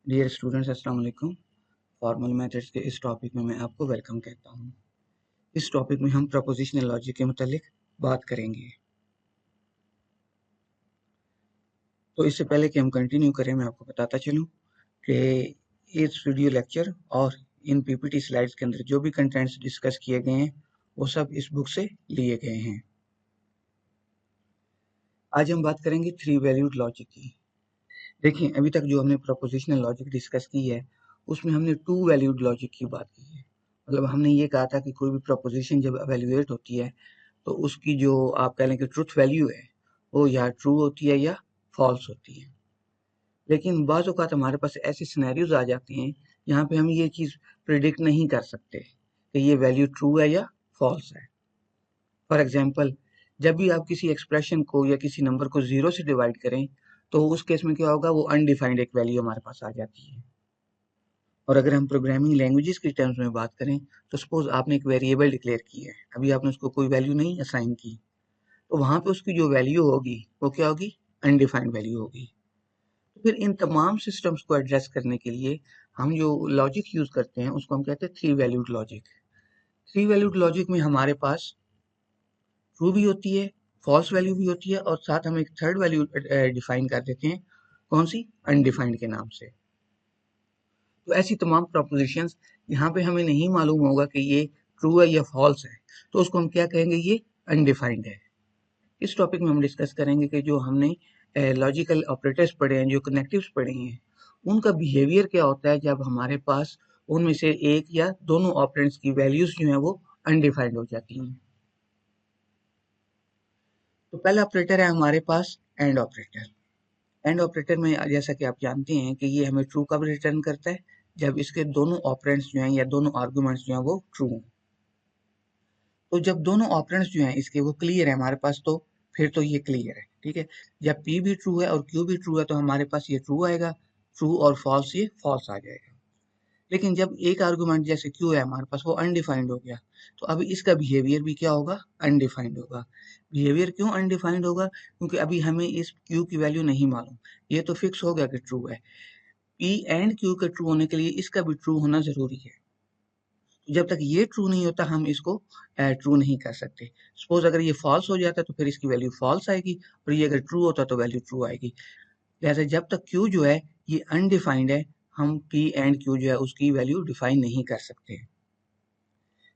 Dear students, अस्सलाम वालेकुम। Formal methods के इस टॉपिक में मैं आपको वेलकम कहता हूँ। इस टॉपिक में हम प्रपोजिशनल लॉजिक के मुतालिक बात करेंगे। तो इससे पहले कि हम कंटिन्यू करें, मैं आपको बताता चलूँ कि इस वीडियो लेक्चर और इन पीपीटी स्लाइड्स के अंदर जो भी कंटेंट्स डिस्कस किए गए हैं वो सब इस बुक से लिए गए हैं। आज हम बात करेंगे थ्री वैल्यूड लॉजिक की। देखिए, अभी तक जो हमने प्रपोजिशनल लॉजिक डिस्कस की है उसमें हमने टू वैल्यूड लॉजिक की बात की है। मतलब हमने ये कहा था कि कोई भी प्रपोजिशन जब एवेल्युएट होती है तो उसकी जो आप कह लें कि ट्रुथ वैल्यू है वो या ट्रू होती है या फॉल्स होती है। लेकिन बाज़ औक़ात हमारे पास ऐसे सिनेरियोज आ जाते हैं जहाँ पे हम ये चीज़ प्रिडिक्ट नहीं कर सकते कि ये वैल्यू ट्रू है या फॉल्स है। फॉर एग्जांपल, जब भी आप किसी एक्सप्रेशन को या किसी नंबर को ज़ीरो से डिवाइड करें तो उस केस में क्या होगा, वो अनडिफाइंड एक वैल्यू हमारे पास आ जाती है। और अगर हम प्रोग्रामिंग लैंग्वेजेस की टर्म्स में बात करें तो सपोज आपने एक वेरिएबल डिक्लेयर की है, अभी आपने उसको कोई वैल्यू नहीं असाइन की, तो वहां पे उसकी जो वैल्यू होगी वो क्या होगी, अनडिफाइंड वैल्यू होगी। तो फिर इन तमाम सिस्टम्स को एड्रेस करने के लिए हम जो लॉजिक यूज करते हैं उसको हम कहते हैं three valued logic. Three valued logic में हमारे पास ट्रू भी होती है, फॉल्स वैल्यू भी होती है और साथ हम एक थर्ड वैल्यू डिफाइन कर देते हैं, कौन सी, अनडिफाइंड के नाम से। तो ऐसी तमाम प्रोपोजिशंस यहाँ पे हमें नहीं मालूम होगा कि ये ट्रू है या फॉल्स है, तो उसको हम क्या कहेंगे, ये अनडिफाइंड है। इस टॉपिक में हम डिस्कस करेंगे कि जो हमने लॉजिकल ऑपरेटर्स पढ़े हैं, जो कनेक्टिव्स पढ़े हैं, उनका बिहेवियर क्या होता है जब हमारे पास उनमें से एक या दोनों ऑपरेंड्स की वैल्यूज जो है वो अनडिफाइंड हो जाती हैं। तो पहला ऑपरेटर है हमारे पास एंड ऑपरेटर। एंड ऑपरेटर में जैसा कि आप जानते हैं कि ये हमें ट्रू कब रिटर्न करता है, जब इसके दोनों ऑपरेंड्स जो हैं या दोनों आर्गुमेंट्स जो हैं वो ट्रू हों। तो जब दोनों ऑपरेंड्स जो हैं इसके वो क्लियर है हमारे पास, तो फिर तो ये क्लियर है, ठीक है। जब p भी ट्रू है और q भी ट्रू है तो हमारे पास ये ट्रू आएगा, ट्रू और फॉल्स ये फॉल्स आ जाएगा। लेकिन जब एक आर्गुमेंट जैसे q है हमारे पास, वो अनडिफाइंड हो गया, तो अभी इसका बिहेवियर भी क्या होगा, अनडिफाइंड होगा। बिहेवियर क्यों अनडिफाइंड होगा, क्योंकि अभी हमें इस q की वैल्यू नहीं मालूम। ये तो फिक्स हो गया कि ट्रू है, p एंड q के ट्रू होने के लिए इसका भी ट्रू होना जरूरी है। जब तक ये ट्रू नहीं होता हम इसको ट्रू नहीं कर सकते। सपोज अगर ये फॉल्स हो जाता तो फिर इसकी वैल्यू फॉल्स आएगी, और ये अगर ट्रू होता तो वैल्यू ट्रू आएगी। लिहाजा जब तक क्यू जो है ये अनडिफाइंड है, हम पी एंड क्यू जो है उसकी वैल्यू डिफाइन नहीं कर सकते।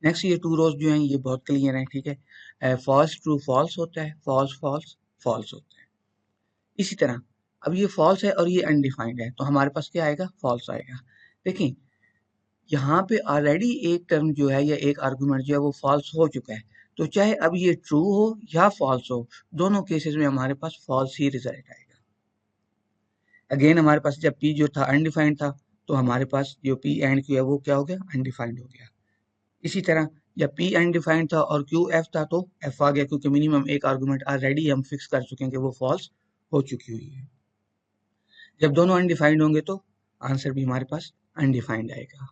नेक्स्ट, ये टू रोज जो हैं ये बहुत क्लियर है, ठीक है। फॉल्स ट्रू फॉल्स होता है, फॉल्स फॉल्स फॉल्स होता है। इसी तरह अब ये फॉल्स है और ये अनडिफाइंड है, तो हमारे पास क्या आएगा, फॉल्स आएगा। देखिए, यहाँ पे ऑलरेडी एक टर्म जो है या एक आर्गुमेंट जो है वो फॉल्स हो चुका है, तो चाहे अब ये ट्रू हो या फॉल्स हो, दोनों केसेस में हमारे पास फॉल्स ही रिजल्ट आएगा। अगेन हमारे पास जब p जो था अनडिफाइंड था, तो हमारे पास जो p एंड q है वो क्या हो गया, अनडिफाइंड हो गया। इसी तरह जब p अनडिफाइंड था और q f था तो f आ गया, क्योंकि मिनिमम एक आर्गुमेंट ऑलरेडी हम फिक्स कर चुके हैं कि वो फॉल्स हो चुकी हुई है। जब दोनों अनडिफाइंड होंगे तो आंसर भी हमारे पास अनडिफाइंड आएगा।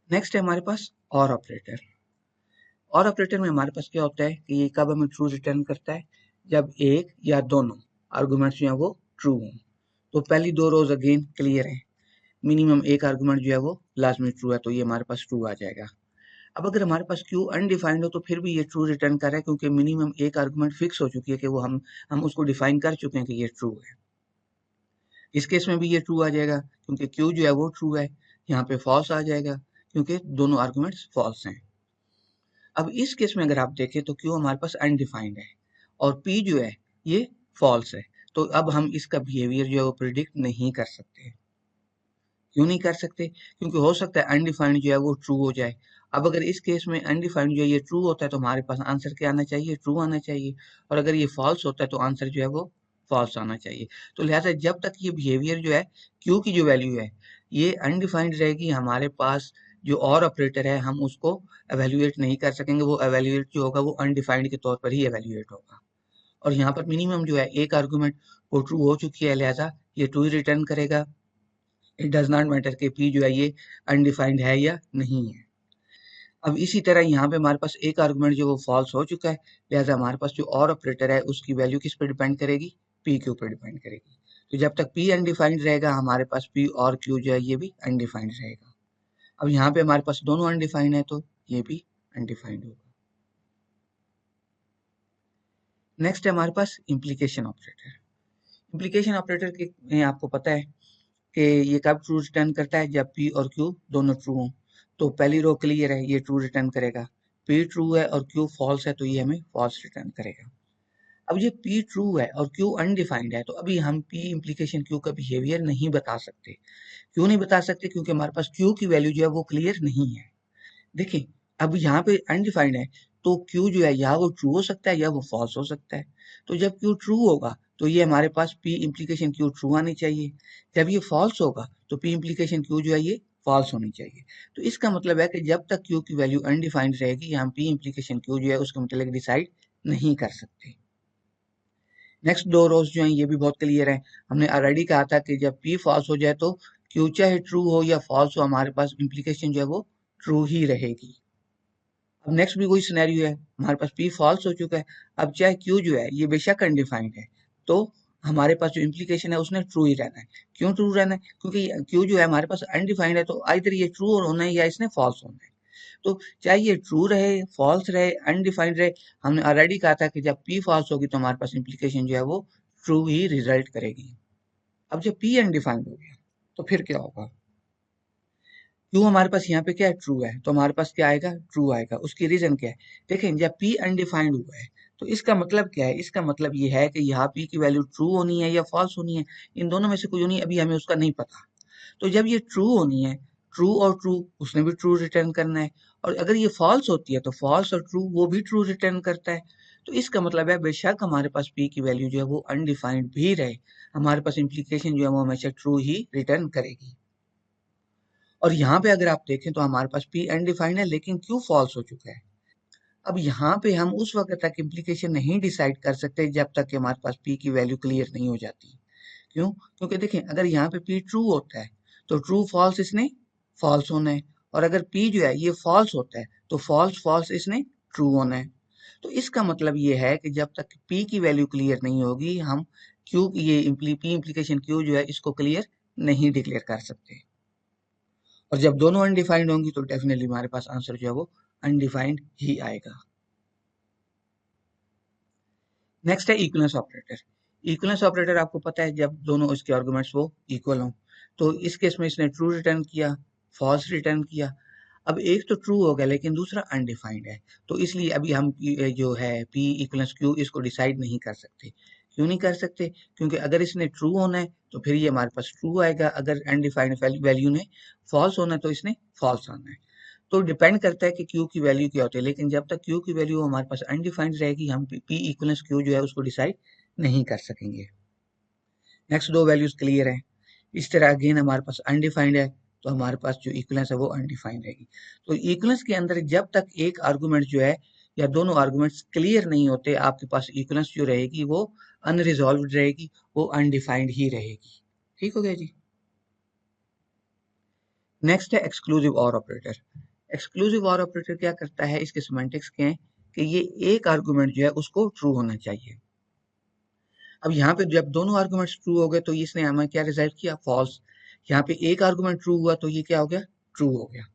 नेक्स्ट है हमारे पास और ऑपरेटर। और ऑपरेटर में हमारे पास क्या होता है कि ये कब हमें ट्रू रिटर्न करता है, जब एक या दोनों आर्गुमेंट्स जो है वो ट्रू हों। तो पहली दो रोज अगेन क्लियर है, मिनिमम एक आर्गुमेंट जो है वो लाजमी ट्रू है, तो ये हमारे पास ट्रू आ जाएगा। अब अगर हमारे पास क्यू अनडिफाइंड हो तो फिर भी ये ट्रू रिटर्न कर रहा है, क्योंकि मिनिमम एक आर्गुमेंट फिक्स हो चुकी है कि वो हम उसको डिफाइन कर चुके हैं कि ये ट्रू है। इस केस में भी ये ट्रू आ जाएगा, क्योंकि क्यू जो है वो ट्रू है। यहाँ पे फॉल्स आ जाएगा, क्योंकि दोनों आर्गुमेंट्स फॉल्स हैं। अब इस केस में अगर आप देखें तो क्यू हमारे पास अनडिफाइंड है और पी जो है ये फॉल्स है, तो अब हम इसका बिहेवियर जो है वो प्रिडिक्ट नहीं कर सकते। क्यों नहीं कर सकते, क्योंकि हो सकता है अनडिफाइंड जो है वो ट्रू हो जाए। अब अगर इस केस में अनडिफाइंड जो है ये ट्रू होता है तो हमारे पास आंसर क्या आना चाहिए, ट्रू आना चाहिए। और अगर ये फॉल्स होता है तो आंसर जो है वो फॉल्स आना चाहिए। तो लिहाजा जब तक ये बिहेवियर जो है, क्यू की जो वैल्यू है ये अनडिफाइंड रहेगी, हमारे पास जो और ऑपरेटर है हम उसको एवेल्युएट नहीं कर सकेंगे। वो एवेल्युएट जो होगा वो अनडिफाइंड के तौर पर ही एवेल्युएट होगा। और यहाँ पर मिनिमम जो है एक आर्गुमेंट वो ट्रू हो चुकी है, लिहाजा ये ट्रू ही रिटर्न करेगा। इट डज नॉट मैटर कि p जो है ये अनडिफाइंड है या नहीं है। अब इसी तरह यहाँ पे हमारे पास एक आर्गुमेंट जो वो फॉल्स हो चुका है, लिहाजा हमारे पास जो और ऑपरेटर है उसकी वैल्यू किस पे डिपेंड करेगी, p के ऊपर डिपेंड करेगी। तो जब तक P अनडिफाइंड रहेगा हमारे पास P और Q जो है ये भी अनडिफाइंड रहेगा। अब यहाँ पे हमारे पास दोनों अनडिफाइंड है तो ये भी अनडिफाइंड होगा। नेक्स्ट है हमारे पास इम्प्लीकेशन ऑपरेटर। इम्प्लीकेशन ऑपरेटर के में आपको पता है कि ये कब ट्रू रिटर्न करता है, जब P और Q दोनों ट्रू हों। तो पहली रो क्लियर है, ये ट्रू रिटर्न करेगा। P ट्रू है और Q फॉल्स है तो ये हमें फॉल्स रिटर्न करेगा। अब ये P ट्रू है और Q अनडिफाइंड है तो अभी हम P इम्प्लीकेशन Q का बिहेवियर नहीं बता सकते। क्यों नहीं बता सकते? क्योंकि हमारे पास Q की वैल्यू जो है वो क्लियर नहीं है। देखिए अब यहाँ पे अनडिफाइंड है तो Q जो है या वो ट्रू हो सकता है या वो फॉल्स हो सकता है। तो जब Q ट्रू होगा तो ये हमारे पास P इम्प्लीकेशन Q ट्रू आनी चाहिए। जब ये फॉल्स होगा तो P इम्प्लीकेशन Q जो है ये फॉल्स होनी चाहिए। तो इसका मतलब है कि जब तक Q की वैल्यू अनडिफाइंड रहेगी हम P इम्प्लीकेशन Q जो है उसके मतलब डिसाइड नहीं कर सकते। नेक्स्ट दो रोज जो है ये भी बहुत क्लियर है। हमने ऑलरेडी कहा था कि जब P फॉल्स हो जाए तो Q चाहे ट्रू हो या फॉल्स हो हमारे पास इम्प्लीकेशन जो है वो ट्रू ही रहेगी। अब नेक्स्ट भी वही सिनेरियो है, हमारे पास P फॉल्स हो चुका है। अब चाहे Q जो है ये बेशक अनडिफाइंड है तो हमारे पास जो इम्प्लीकेशन है उसने ट्रू ही रहना है। क्यों ट्रू रहना है? क्योंकि Q जो है हमारे पास अनडिफाइंड है तो आइदर ये ट्रू होना है या इसने फॉल्स होना है। तो चाहे ये ट्रू रहे, फॉल्स रहे, अनडिफाइंड रहे, हमने ऑलरेडी कहा था कि जब P फॉल्स होगी तो हमारे पास इम्प्लीकेशन जो है वो ट्रू ही रिजल्ट करेगी। अब जब P अनडिफाइंड हो गया तो फिर क्या होगा? क्यों हमारे पास यहाँ पे क्या है? ट्रू है तो हमारे पास क्या आएगा? ट्रू आएगा। उसकी रीजन क्या है? देखें जब P अनडिफाइंड हुआ है तो इसका मतलब क्या है? इसका मतलब ये है कि यहाँ P की वैल्यू ट्रू होनी है या फॉल्स होनी है। इन दोनों में से कोई होनी है, अभी हमें उसका नहीं पता। तो जब ये ट्रू होनी है, ट्रू और ट्रू उसने भी ट्रू रिटर्न करना है। और अगर ये फॉल्स होती है तो फॉल्स और ट्रू वो भी ट्रू रिटर्न करता है। तो इसका मतलब है बेशक हमारे पास P की वैल्यू जो है वो अनडिफाइंड भी रहे, हमारे पास इम्प्लीकेशन जो है वो हमेशा ट्रू ही रिटर्न करेगी। और यहाँ पे अगर आप देखें तो हमारे पास P अनडिफाइंड है लेकिन Q फॉल्स हो चुका है। अब यहाँ पे हम उस वक्त तक इम्प्लीकेशन नहीं डिसाइड कर सकते जब तक कि हमारे पास P की वैल्यू क्लियर नहीं हो जाती। क्यों? क्योंकि देखें अगर यहाँ पे P ट्रू होता है तो ट्रू फॉल्स इसने फॉल्स होना है, और अगर P जो है ये फॉल्स होता है तो फॉल्स फॉल्स इसने ट्रू होना है। तो इसका मतलब ये है कि जब तक P की वैल्यू क्लियर नहीं होगी हम Q ये P इम्प्लीकेशन Q जो है इसको क्लियर नहीं डिक्लेयर कर सकते। और जब दोनों अनडिफाइंड होंगी तो डेफिनेटली हमारे पास आंसर जो है वो अनडिफाइंड ही आएगा। नेक्स्ट है इक्वलेंस ऑपरेटर। इक्वलेंस ऑपरेटर आपको पता है जब दोनों इसके आर्गुमेंट्स वो इक्वल हों। तो इस केस में इसने ट्रू रिटर्न किया, फॉल्स रिटर्न किया। अब एक तो ट्रू हो गया लेकिन दूसरा अनडिफाइंड है, तो इसलिए अभी हम जो है P इक्वलेंस Q इसको डिसाइड नहीं कर सकते। क्यों नहीं कर सकते? क्योंकि अगर इसने ट्रू होना है तो फिर ये हमारे पास ट्रू आएगा, अगर अनडिफाइंड वैल्यू ने फॉल्स होना है तो इसने फॉल्स आना है। तो डिपेंड करता है कि Q की वैल्यू क्या होती है, लेकिन जब तक Q की वैल्यू हमारे पास अनडिफाइंड रहेगी हम P इक्वलेंस Q जो है उसको डिसाइड नहीं कर सकेंगे। नेक्स्ट दो वैल्यूज क्लियर है। इस तरह अगेन हमारे पास अनडिफाइंड है तो हमारे पास जो इक्वलेंस है वो अनडिफाइंड रहेगी। तो इक्वलेंस के अंदर जब तक एक आर्गुमेंट जो है या दोनों आर्गुमेंट्स क्लियर नहीं होते आपके पास इक्वलेंस जो रहेगी वो अनरिजॉल्व रहेगी, वो अनडिफाइंड ही रहेगी। ठीक हो गया जी। नेक्स्ट है एक्सक्लूसिव और ऑपरेटर। एक्सक्लूसिव और ऑपरेटर क्या करता है, इसके सिमेंटिक्स क्या है कि ये एक आर्गुमेंट जो है उसको ट्रू होना चाहिए। अब यहाँ पे जब दोनों आर्गुमेंट्स ट्रू हो गए तो इसने हमें क्या रिजल्ट किया? फॉल्स। यहाँ पे एक आर्गुमेंट ट्रू हुआ तो ये क्या हो गया? ट्रू हो गया।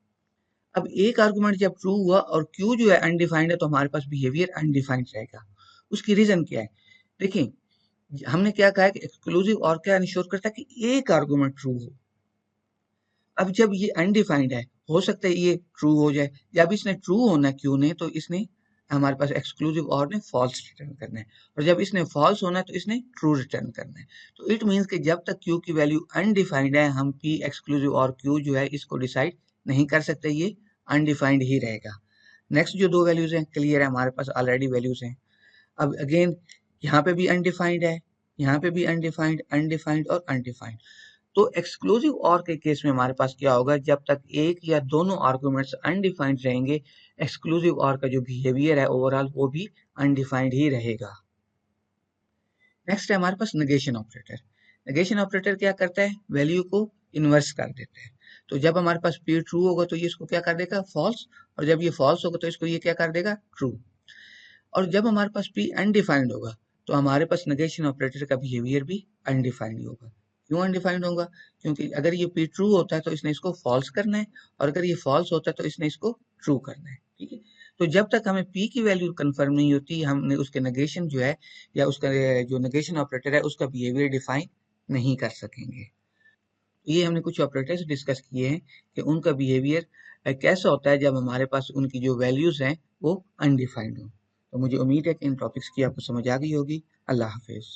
अब एक आर्गुमेंट जब ट्रू हुआ और क्यू जो है अनडिफाइंड है तो हमारे पास बिहेवियर अनडिफाइंड रहेगा। उसकी रीजन क्या है? देखिए हमने क्या कहा है कि एक्सक्लूसिव और क्या इंश्योर करता है कि एक आर्गुमेंट ट्रू हो। अब जब ये अनडिफाइंड है हो सकता है ये ट्रू हो जाए, जब इसने ट्रू होना क्यू ने तो इसने हमारे पास एक्सक्लूसिव और ने फॉल्स रिटर्न करना है, और जब इसने फॉल्स होना है तो इसने ट्रू रिटर्न करना है। तो इट मीन्स कि जब तक क्यू की वैल्यू अनडिफाइंड है हम पी एक्सक्लूसिव और क्यू जो है इसको डिसाइड नहीं कर सकते, ये अनडिफाइंड ही रहेगा। नेक्स्ट जो दो वैल्यूज हैं क्लियर है, हमारे पास ऑलरेडी वैल्यूज हैं। अब अगेन यहाँ पे भी अनडिफाइंड है, यहाँ पे भी अनडिफाइंड, अनडिफाइंड और अनडिफाइंड। तो एक्सक्लूसिव और के केस में हमारे पास क्या होगा, जब तक एक या दोनों आर्गुमेंट्स अनडिफाइंड रहेंगे एक्सक्लूसिव और का जो बिहेवियर है ओवरऑल वो भी अनडिफाइंड ही रहेगा। नेक्स्ट है हमारे पास नेगेशन ऑपरेटर। नेगेशन ऑपरेटर क्या करता है? वैल्यू को इन्वर्स कर देता है। तो जब हमारे पास P ट्रू होगा तो ये इसको क्या कर देगा? फॉल्स। और जब ये फॉल्स होगा तो इसको ये क्या कर देगा? ट्रू। और जब हमारे पास P अनडिफाइंड होगा तो हमारे पास नेगेशन ऑपरेटर का बिहेवियर भी अनडिफाइंड होगा। क्यों अनडिफाइंड होगा? क्योंकि अगर ये पी ट्रू होता है तो इसने इसको फॉल्स करना है, और अगर ये फॉल्स होता है तो इसने इसको ट्रू करना है। ठीक है, तो जब तक हमें पी की वैल्यू कंफर्म नहीं होती, हमने उसके नेगेशन जो है या उसका जो नेगेशन ऑपरेटर है उसका बिहेवियर डिफाइन नहीं कर सकेंगे। ये हमने कुछ ऑपरेटर्स डिस्कस किए हैं कि उनका बिहेवियर कैसा होता है जब हमारे पास उनकी जो वैल्यूज हैं वो अनडिफाइंड हो। तो मुझे उम्मीद है कि इन टॉपिक्स की आपको समझ आ गई होगी। अल्लाह हाफिज।